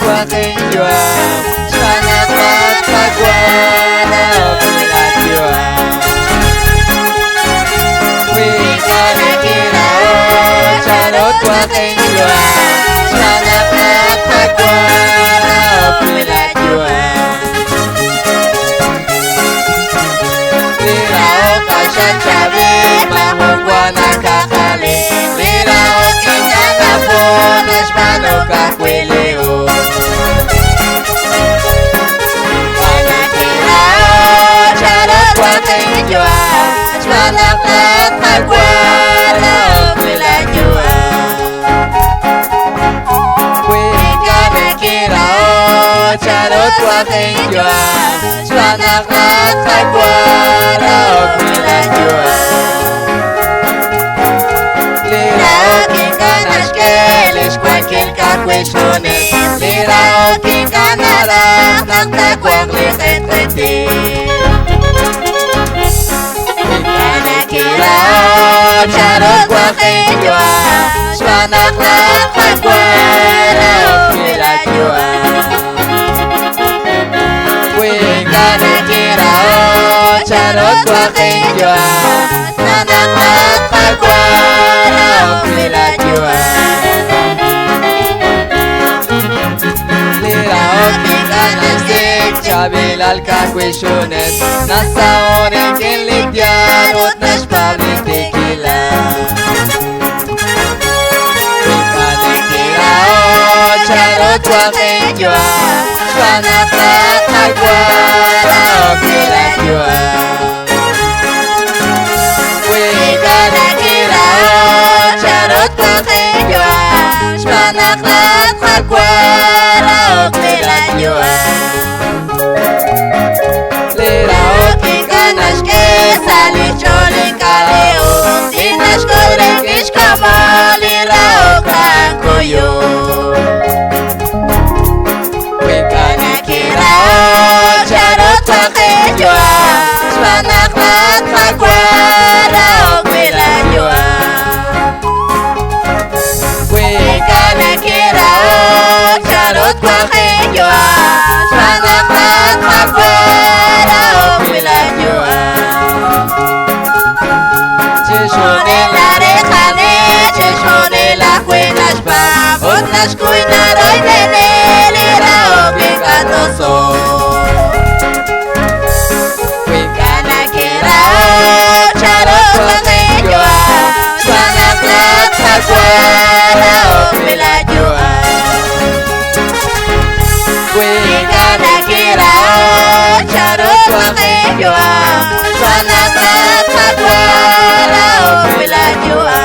kwa kenjua semangat patagwa Pilatjua Wikana kirao carot kwa kenjua semangat patagwa Pilatjua Lirao kasan cabe mahugwa nakakali Lirao kingana ponas manuka kwileo Anakirao carot kwa kenjua semangat patagwa Pilatjua Wikana kirao carot kwa kenjua semangat patagwa Pilatjua Lirao kinganas kelis kuakil kakwesones Lirao kinganarah naktakwang liket-liket Wikana kirao carot kwa kenjua semangat patagwa Pilatjua Wikana kirao carot kwa kenjua semangat patagwa Pilatjua Lirao kinganas dik cabil al kakwesones Nasaorin kinlityanot nas pablik tequila Wikana kirao carot kwa kenjua semangat patagwa Pilatjua Wikana kirao carot kwa kenjua semangat patagwa Pilatjua Lirao kinganas kesalis choling kaleo Tinas kodreng iskama lirao kangkoyo Wikana kirao carot kwa kenjua semangat patagwa Pilatjua Wikana kirao carot kwa kenjua semangat patagwa Pilatjua Cesone la rejane cesone la juegas pa Otras cuinaroy nene lirao kingatoso Wikana kirao carot kwa kenjua semangat patagwa Pilatjua Wikana kirao carot kwa kenjua semangat patagwa Pilatjua